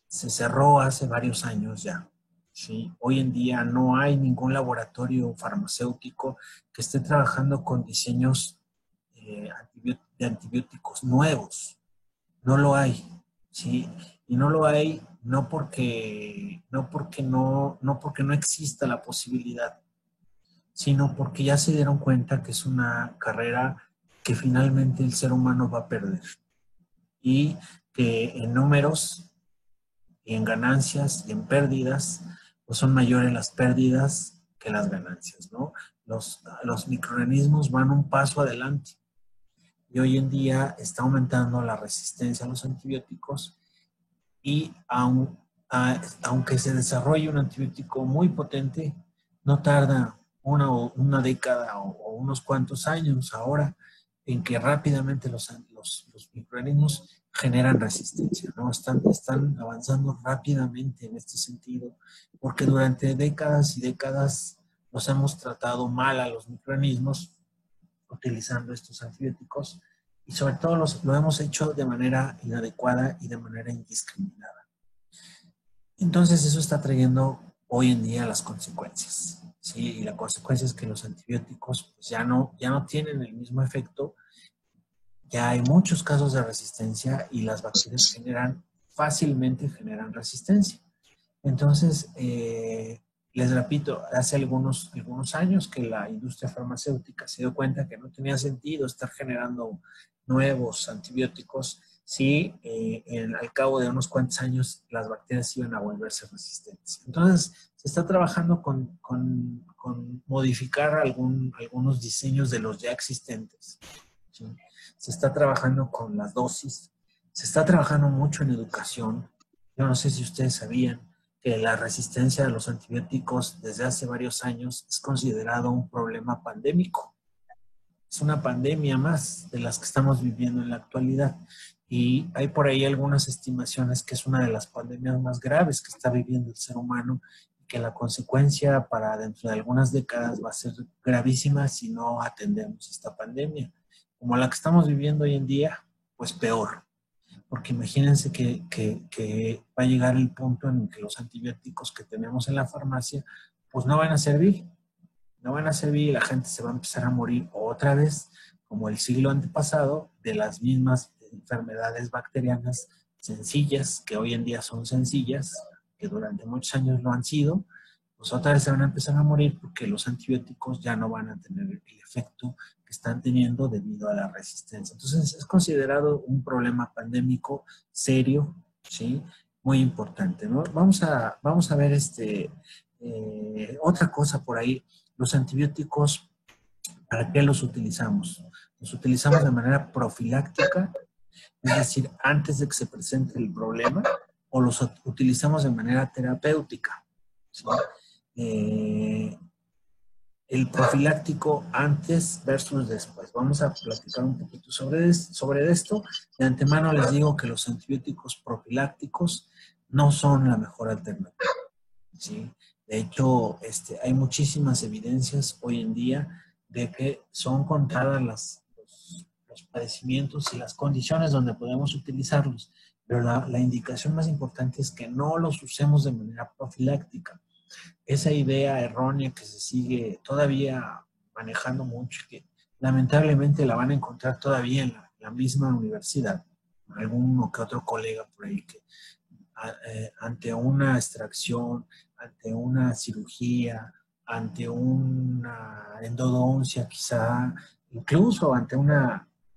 se cerró hace varios años ya. ¿Sí? Hoy en día no hay ningún laboratorio farmacéutico que esté trabajando con diseños de antibióticos nuevos. No lo hay, ¿sí? Y no lo hay no porque no exista la posibilidad, sino porque ya se dieron cuenta que es una carrera que finalmente el ser humano va a perder y que en números y en ganancias y en pérdidas, pues son mayores las pérdidas que las ganancias, ¿no? Los microorganismos van un paso adelante y hoy en día está aumentando la resistencia a los antibióticos y aunque se desarrolle un antibiótico muy potente, no tarda una década o unos cuantos años ahora en que rápidamente los microorganismos generan resistencia, ¿no? Están avanzando rápidamente en este sentido, porque durante décadas y décadas los hemos tratado mal a los microorganismos utilizando estos antibióticos y sobre todo lo hemos hecho de manera inadecuada y de manera indiscriminada. Entonces eso está trayendo hoy en día las consecuencias, ¿sí? Y la consecuencia es que los antibióticos pues, ya no tienen el mismo efecto, ya hay muchos casos de resistencia y las bacterias fácilmente generan resistencia. Entonces, les repito, hace algunos años que la industria farmacéutica se dio cuenta que no tenía sentido estar generando nuevos antibióticos si al cabo de unos cuantos años las bacterias iban a volverse resistentes. Entonces, se está trabajando con modificar algunos diseños de los ya existentes. ¿Sí? Se está trabajando con las dosis, se está trabajando mucho en educación. Yo no sé si ustedes sabían, que la resistencia a los antibióticos desde hace varios años es considerado un problema pandémico. Es una pandemia más de las que estamos viviendo en la actualidad. Y hay por ahí algunas estimaciones que es una de las pandemias más graves que está viviendo el ser humano y que la consecuencia para dentro de algunas décadas va a ser gravísima si no atendemos esta pandemia. Como la que estamos viviendo hoy en día, pues peor. Porque imagínense que va a llegar el punto en que los antibióticos que tenemos en la farmacia, pues no van a servir. No van a servir y la gente se va a empezar a morir otra vez, como el siglo antepasado, de las mismas enfermedades bacterianas sencillas, que hoy en día son sencillas, que durante muchos años lo han sido, pues otra vez se van a empezar a morir porque los antibióticos ya no van a tener el efecto que están teniendo debido a la resistencia. Entonces es considerado un problema pandémico serio, ¿sí? Muy importante, ¿no? Vamos a ver otra cosa por ahí. Los antibióticos, ¿para qué los utilizamos? Los utilizamos de manera profiláctica, es decir, antes de que se presente el problema, o los utilizamos de manera terapéutica, ¿sí? El profiláctico antes versus después. Vamos a platicar un poquito sobre esto. De antemano les digo que los antibióticos profilácticos no son la mejor alternativa, ¿sí? De hecho, hay muchísimas evidencias hoy en día de que son contadas los padecimientos y las condiciones donde podemos utilizarlos, pero la indicación más importante es que no los usemos de manera profiláctica. Esa idea errónea que se sigue todavía manejando mucho, que lamentablemente la van a encontrar todavía en la misma universidad, alguno que otro colega por ahí que ante una extracción, ante una cirugía, ante una endodoncia quizá, incluso ante un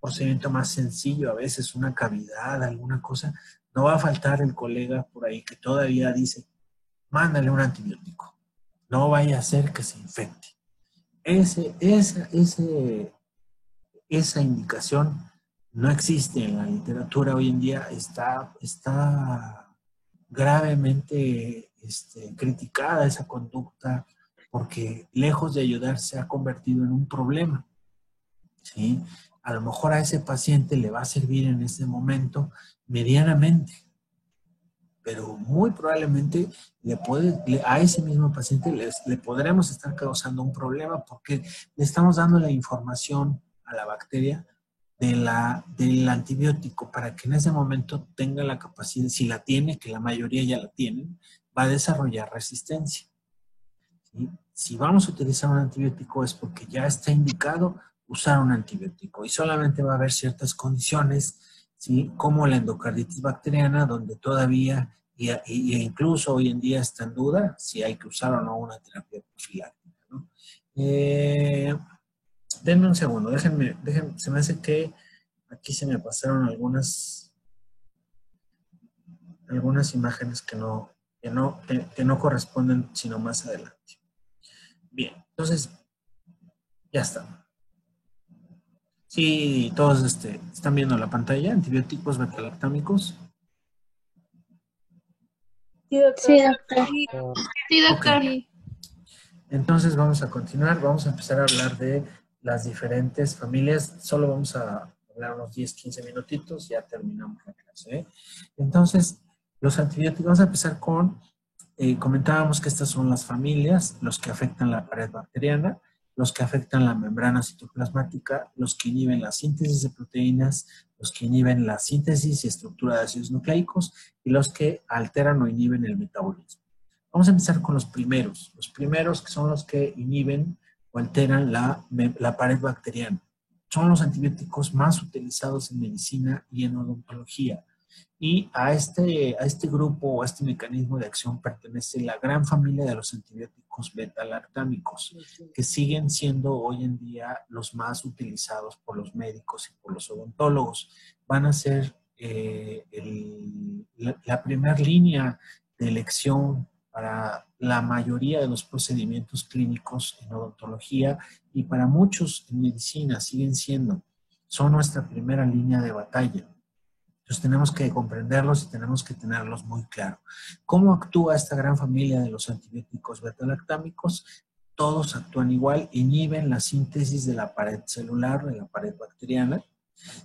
procedimiento más sencillo, a veces una cavidad, alguna cosa, no va a faltar el colega por ahí que todavía dice, mándale un antibiótico, no vaya a ser que se infecte. Esa indicación no existe en la literatura hoy en día, está gravemente criticada esa conducta porque lejos de ayudar se ha convertido en un problema, ¿sí? A lo mejor a ese paciente le va a servir en ese momento medianamente, pero muy probablemente a ese mismo paciente le podremos estar causando un problema porque le estamos dando la información a la bacteria del antibiótico para que en ese momento tenga la capacidad, si la tiene, que la mayoría ya la tienen, va a desarrollar resistencia, ¿sí? Si vamos a utilizar un antibiótico es porque ya está indicado usar un antibiótico y solamente va a haber ciertas condiciones, ¿sí? Como la endocarditis bacteriana, donde todavía incluso hoy en día está en duda si hay que usar o no una terapia profiláctica, ¿no? Denme un segundo, déjenme, se me hace que aquí se me pasaron algunas imágenes que no corresponden, sino más adelante. Bien, entonces, ya está. Sí, todos están viendo la pantalla, antibióticos betalactámicos. Sí, doctor. Sí, doctor. Okay. Entonces vamos a continuar, vamos a empezar a hablar de las diferentes familias. Solo vamos a hablar unos 10, 15 minutitos, ya terminamos la clase, ¿eh? Entonces, los antibióticos, vamos a empezar con, comentábamos que estas son las familias, los que afectan la pared bacteriana, los que afectan la membrana citoplasmática, los que inhiben la síntesis de proteínas, los que inhiben la síntesis y estructura de ácidos nucleicos y los que alteran o inhiben el metabolismo. Vamos a empezar con los primeros que son los que inhiben o alteran la pared bacteriana. Son los antibióticos más utilizados en medicina y en odontología. Y a este grupo o a este mecanismo de acción pertenece la gran familia de los antibióticos beta-lactámicos, que siguen siendo hoy en día los más utilizados por los médicos y por los odontólogos. Van a ser la primera línea de elección para la mayoría de los procedimientos clínicos en odontología y para muchos en medicina son nuestra primera línea de batalla. Entonces tenemos que comprenderlos y tenemos que tenerlos muy claro. ¿Cómo actúa esta gran familia de los antibióticos beta-lactámicos? Todos actúan igual, inhiben la síntesis de la pared celular, de la pared bacteriana.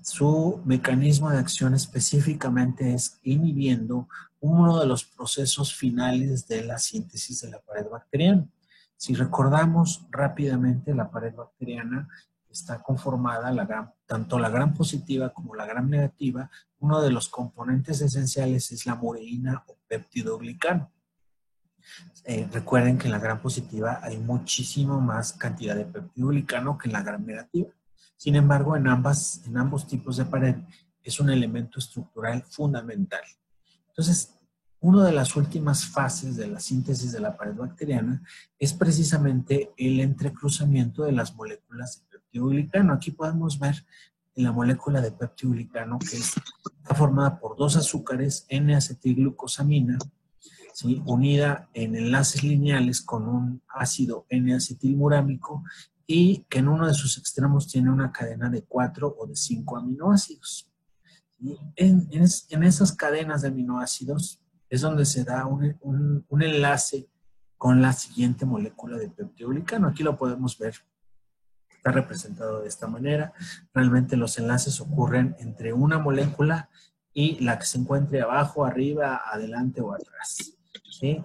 Su mecanismo de acción específicamente es inhibiendo uno de los procesos finales de la síntesis de la pared bacteriana. Si recordamos rápidamente, la pared bacteriana está conformada, tanto la gram positiva como la gram negativa. Uno de los componentes esenciales es la mureína o peptidoglicano. Recuerden que en la gram positiva hay muchísimo más cantidad de peptidoglicano que en la gram negativa. Sin embargo, en ambos tipos de pared es un elemento estructural fundamental. Entonces, una de las últimas fases de la síntesis de la pared bacteriana es precisamente el entrecruzamiento de las moléculas de peptidoglicano. Aquí podemos ver la molécula de peptidoglicano que está formada por dos azúcares, N-acetilglucosamina, ¿sí?, unida en enlaces lineales con un ácido N-acetilmurámico y que en uno de sus extremos tiene una cadena de 4 o de 5 aminoácidos. En esas cadenas de aminoácidos es donde se da un enlace con la siguiente molécula de peptidoglicano. Aquí lo podemos ver. Está representado de esta manera. Realmente los enlaces ocurren entre una molécula y la que se encuentre abajo, arriba, adelante o atrás. ¿Sí?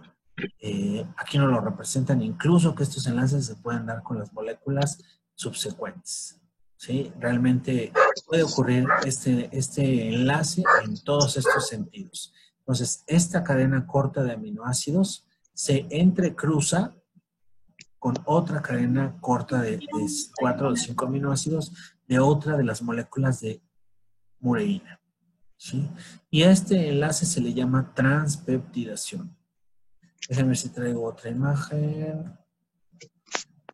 Aquí nos lo representan, incluso que estos enlaces se pueden dar con las moléculas subsecuentes. ¿Sí? Realmente puede ocurrir este enlace en todos estos sentidos. Entonces, esta cadena corta de aminoácidos se entrecruza con otra cadena corta de 4 o 5 aminoácidos de otra de las moléculas de mureína. ¿Sí? Y a este enlace se le llama transpeptidación. Déjenme ver si traigo otra imagen.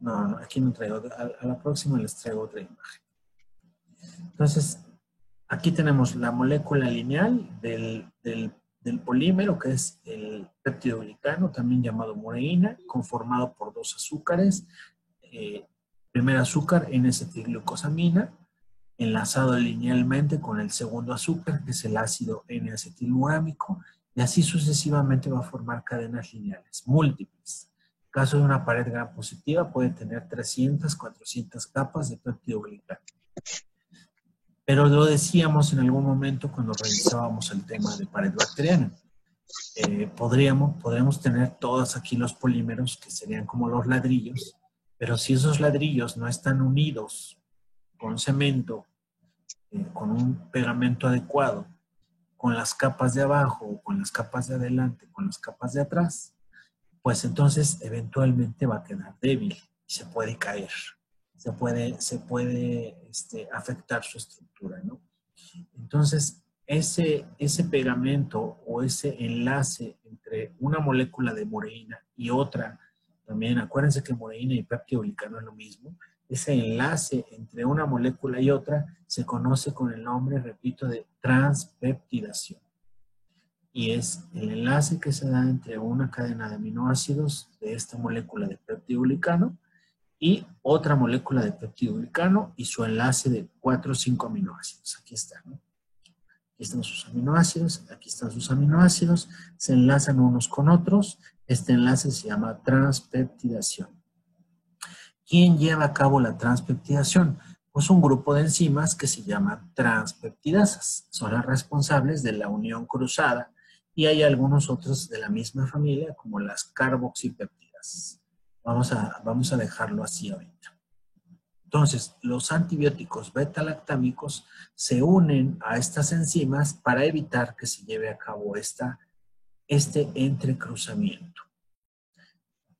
No, aquí no traigo. A la próxima les traigo otra imagen. Entonces, aquí tenemos la molécula lineal del polímero, que es el peptidoglicano, también llamado mureína, conformado por dos azúcares. Primer azúcar, N-acetilglucosamina, enlazado linealmente con el segundo azúcar, que es el ácido N-acetilmurámico, y así sucesivamente va a formar cadenas lineales múltiples. En el caso de una pared gram positiva puede tener 300, 400 capas de peptidoglicano. Pero lo decíamos en algún momento cuando revisábamos el tema de pared bacteriana. Podríamos tener todos aquí los polímeros, que serían como los ladrillos, pero si esos ladrillos no están unidos con cemento, con un pegamento adecuado, con las capas de abajo, con las capas de adelante, con las capas de atrás, pues entonces eventualmente va a quedar débil y se puede caer. Se puede afectar su estructura, ¿no? Entonces, ese pegamento o ese enlace entre una molécula de mureína y otra, también acuérdense que mureína y peptidoglicano es lo mismo, ese enlace entre una molécula y otra se conoce con el nombre, repito, de transpeptidación. Y es el enlace que se da entre una cadena de aminoácidos de esta molécula de peptidoglicano y otra molécula de peptidoglicano y su enlace de 4 o 5 aminoácidos. Aquí están, ¿no? Aquí están sus aminoácidos, aquí están sus aminoácidos, se enlazan unos con otros. Este enlace se llama transpeptidación. ¿Quién lleva a cabo la transpeptidación? Pues un grupo de enzimas que se llama transpeptidasas. Son las responsables de la unión cruzada y hay algunos otros de la misma familia como las carboxipeptidasas. Vamos a dejarlo así ahorita. Entonces, los antibióticos beta-lactámicos se unen a estas enzimas para evitar que se lleve a cabo este entrecruzamiento.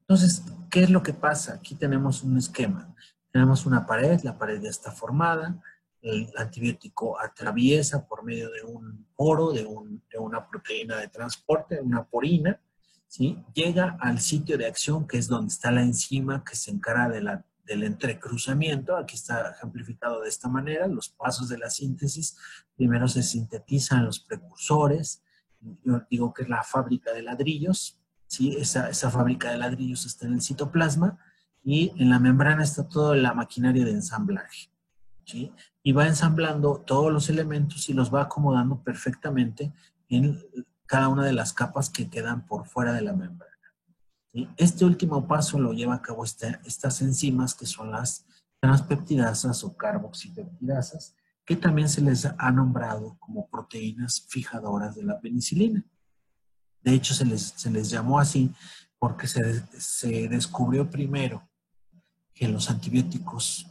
Entonces, ¿qué es lo que pasa? Aquí tenemos un esquema. Tenemos una pared, la pared ya está formada, el antibiótico atraviesa por medio de un poro, de una proteína de transporte, una porina, ¿sí? Llega al sitio de acción, que es donde está la enzima que se encarga del entrecruzamiento. Aquí está ejemplificado de esta manera, los pasos de la síntesis. Primero se sintetizan los precursores, yo digo que es la fábrica de ladrillos, ¿sí? Esa fábrica de ladrillos está en el citoplasma y en la membrana está toda la maquinaria de ensamblaje. ¿sí? Y va ensamblando todos los elementos y los va acomodando perfectamente en cada una de las capas que quedan por fuera de la membrana. ¿Sí? Este último paso lo lleva a cabo estas enzimas que son las transpeptidasas o carboxipeptidasas, que también se les ha nombrado como proteínas fijadoras de la penicilina. De hecho, se les llamó así porque se descubrió primero que los antibióticos,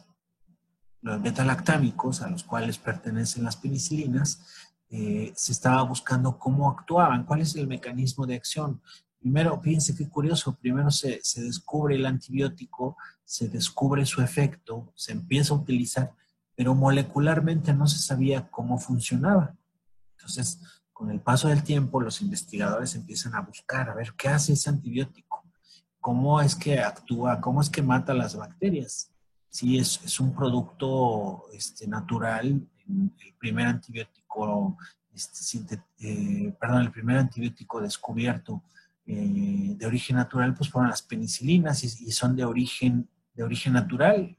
los beta-lactámicos, a los cuales pertenecen las penicilinas, se estaba buscando cómo actuaban, cuál es el mecanismo de acción. Primero, fíjense qué curioso, primero se descubre el antibiótico, se descubre su efecto, se empieza a utilizar, pero molecularmente no se sabía cómo funcionaba. Entonces, con el paso del tiempo, los investigadores empiezan a buscar, a ver qué hace ese antibiótico, cómo es que actúa, cómo es que mata las bacterias. Sí, es un producto natural. El primer antibiótico, el primer antibiótico descubierto de origen natural, pues fueron las penicilinas y son de origen natural.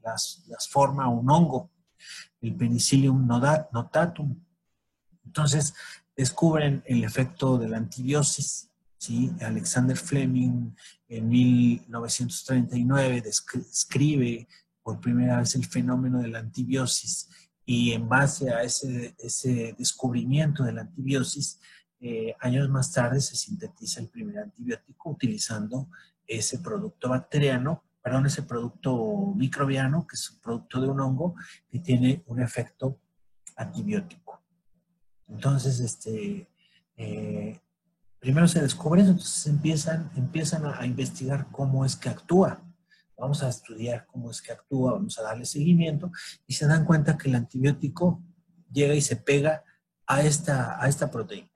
Las forma un hongo, el Penicillium notatum. Entonces, descubren el efecto de la antibiosis, ¿sí? Alexander Fleming en 1939 describe por primera vez el fenómeno de la antibiosis y en base a ese descubrimiento de la antibiosis, años más tarde se sintetiza el primer antibiótico utilizando ese producto bacteriano, perdón, ese producto microbiano, que es un producto de un hongo que tiene un efecto antibiótico. Entonces, primero se descubre eso, entonces empiezan a investigar cómo es que actúa. Vamos a estudiar cómo es que actúa, vamos a darle seguimiento y se dan cuenta que el antibiótico llega y se pega a esta proteína.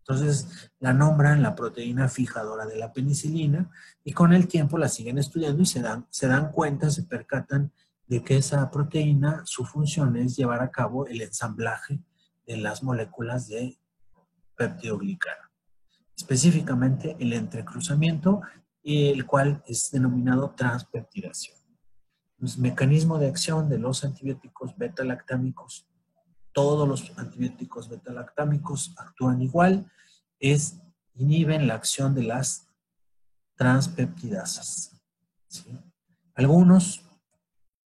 Entonces la nombran la proteína fijadora de la penicilina y con el tiempo la siguen estudiando y se dan cuenta, se percatan de que esa proteína, su función es llevar a cabo el ensamblaje de las moléculas de peptidoglicano. Específicamente el entrecruzamiento, el cual es denominado transpeptidación. Entonces, mecanismo de acción de los antibióticos beta-lactámicos. Todos los antibióticos beta-lactámicos actúan igual, inhiben la acción de las transpeptidasas. ¿Sí? Algunos,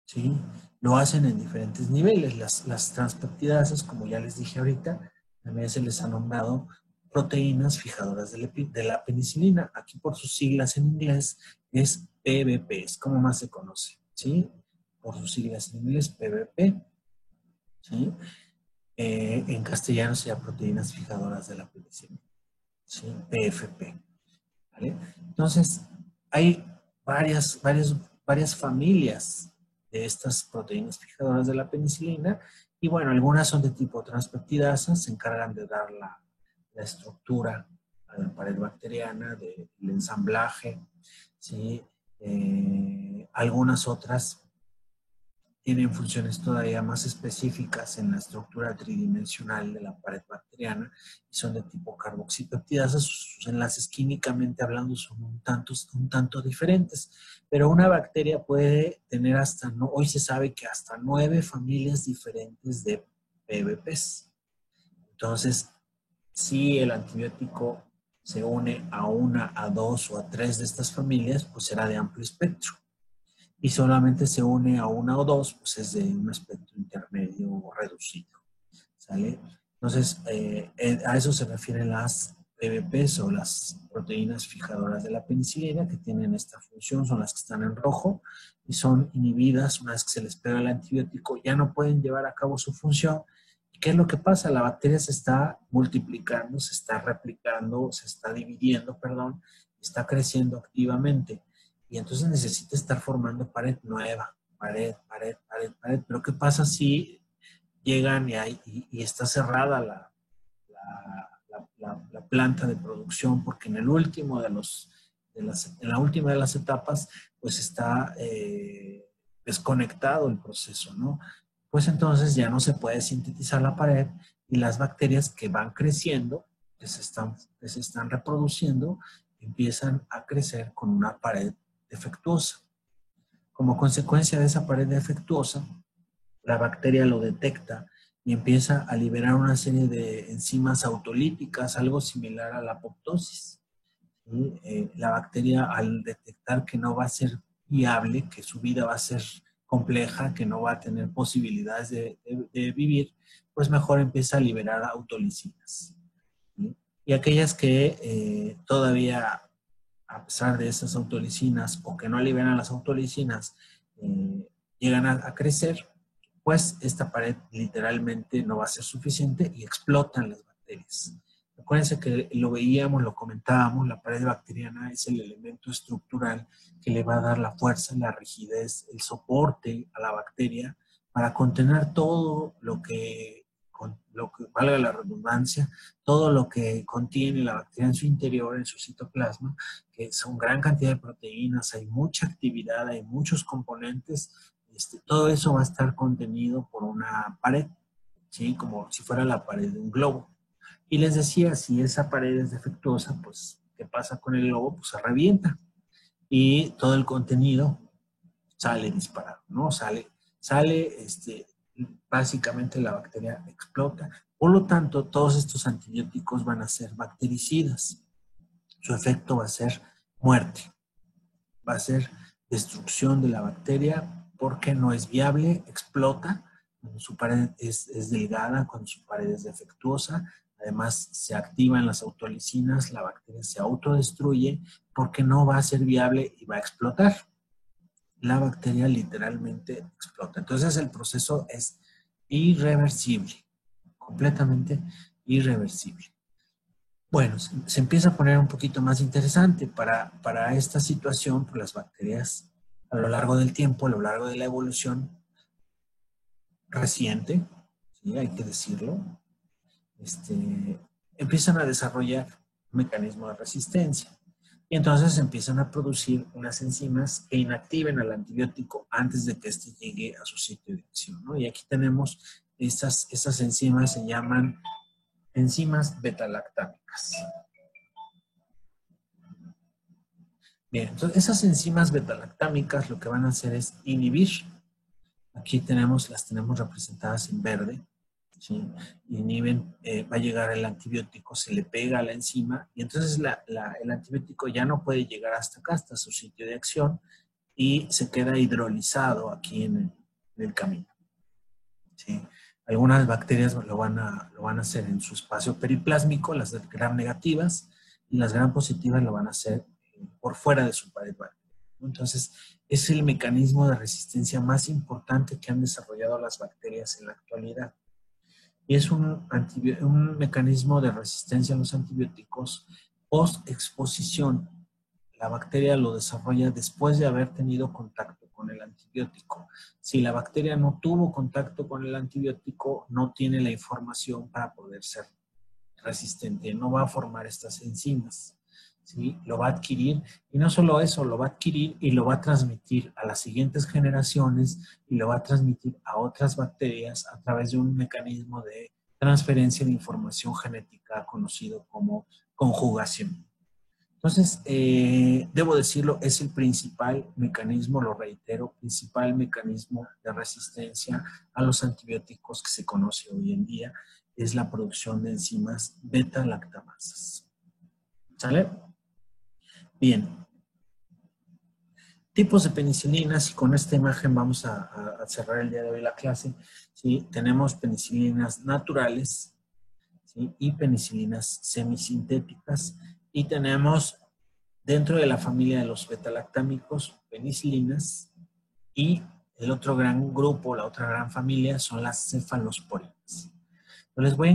¿sí?, lo hacen en diferentes niveles. Las transpeptidasas, como ya les dije ahorita, también se les ha nombrado proteínas fijadoras de la penicilina. Aquí por sus siglas en inglés es PBP, es como más se conoce, ¿sí? Por sus siglas en inglés, PBP, ¿sí? En castellano se llama proteínas fijadoras de la penicilina, ¿sí? PFP, ¿vale? Entonces, hay varias familias de estas proteínas fijadoras de la penicilina y bueno, algunas son de tipo transpeptidasa, se encargan de dar la estructura a la pared bacteriana, del ensamblaje, ¿sí? Algunas otras tienen funciones todavía más específicas en la estructura tridimensional de la pared bacteriana y son de tipo carboxipeptidasa. Sus enlaces químicamente hablando son un tanto diferentes, pero una bacteria puede tener hoy se sabe que hasta 9 familias diferentes de PBPs. Entonces, si el antibiótico se une a una, a dos o a 3 de estas familias, pues será de amplio espectro. Y solamente se une a una o dos, pues es de un espectro intermedio o reducido. ¿Sale? Entonces, a eso se refieren las PBPs o las proteínas fijadoras de la penicilina que tienen esta función, son las que están en rojo y son inhibidas una vez que se les pega el antibiótico, ya no pueden llevar a cabo su función. ¿Y qué es lo que pasa? La bacteria se está multiplicando, se está replicando, se está dividiendo, perdón, está creciendo activamente. Y entonces necesita estar formando pared nueva, pared. Pero ¿qué pasa si llegan y está cerrada la planta de producción? Porque en la última de las etapas, pues está desconectado el proceso, ¿no? Pues entonces ya no se puede sintetizar la pared y las bacterias que van creciendo, que se están reproduciendo, empiezan a crecer con una pared defectuosa. Como consecuencia de esa pared defectuosa, la bacteria lo detecta y empieza a liberar una serie de enzimas autolíticas, algo similar a la apoptosis. La bacteria, al detectar que no va a ser viable, que su vida va a ser compleja, que no va a tener posibilidades de vivir, pues mejor empieza a liberar autolisinas. ¿Sí? Y aquellas que todavía, a pesar de esas autolisinas o que no liberan las autolisinas, llegan a crecer, pues esta pared literalmente no va a ser suficiente y explotan las bacterias. Acuérdense que lo veíamos, lo comentábamos, la pared bacteriana es el elemento estructural que le va a dar la fuerza, la rigidez, el soporte a la bacteria para contener todo lo que valga la redundancia, todo lo que contiene la bacteria en su interior, en su citoplasma, que son gran cantidad de proteínas, hay mucha actividad, hay muchos componentes. Todo eso va a estar contenido por una pared, ¿sí? Como si fuera la pared de un globo. Y les decía, si esa pared es defectuosa, pues, ¿qué pasa con el globo? Pues se revienta y todo el contenido sale disparado, ¿no? Sale, básicamente la bacteria explota. Por lo tanto, todos estos antibióticos van a ser bactericidas. Su efecto va a ser muerte, va a ser destrucción de la bacteria porque no es viable, explota, cuando su pared es delgada, cuando su pared es defectuosa. Además, se activan las autolisinas, la bacteria se autodestruye porque no va a ser viable y va a explotar. La bacteria literalmente explota. Entonces, el proceso es irreversible, completamente irreversible. Bueno, se empieza a poner un poquito más interesante para esta situación, por las bacterias a lo largo del tiempo, a lo largo de la evolución reciente, ¿sí? Hay que decirlo, empiezan a desarrollar un mecanismo de resistencia. Y entonces empiezan a producir unas enzimas que inactiven al antibiótico antes de que éste llegue a su sitio de acción, ¿no? Y aquí tenemos estas enzimas, se llaman enzimas beta-lactámicas. Bien, entonces esas enzimas beta-lactámicas lo que van a hacer es inhibir. Aquí las tenemos representadas en verde. ¿Sí? Inhiben, va a llegar el antibiótico, se le pega a la enzima y entonces el antibiótico ya no puede llegar hasta acá, hasta su sitio de acción y se queda hidrolizado aquí en el camino. ¿Sí? Algunas bacterias lo van a hacer en su espacio periplásmico, las gram negativas, y las gram positivas lo van a hacer por fuera de su pared bacteriana. Entonces, es el mecanismo de resistencia más importante que han desarrollado las bacterias en la actualidad. Y es un mecanismo de resistencia a los antibióticos post-exposición. La bacteria lo desarrolla después de haber tenido contacto con el antibiótico. Si la bacteria no tuvo contacto con el antibiótico, no tiene la información para poder ser resistente, no va a formar estas enzimas. ¿Sí? Lo va a adquirir y no solo eso, lo va a adquirir y lo va a transmitir a las siguientes generaciones y lo va a transmitir a otras bacterias a través de un mecanismo de transferencia de información genética conocido como conjugación. Entonces, debo decirlo, es el principal mecanismo, lo reitero, principal mecanismo de resistencia a los antibióticos que se conoce hoy en día, es la producción de enzimas beta-lactamasas. ¿Sale? Bien. Tipos de penicilinas, y con esta imagen vamos a cerrar el día de hoy la clase. ¿Sí? Tenemos penicilinas naturales, ¿sí? Y penicilinas semisintéticas. Y tenemos dentro de la familia de los betalactámicos penicilinas y el otro gran grupo, la otra gran familia son las cefalosporinas. Les voy a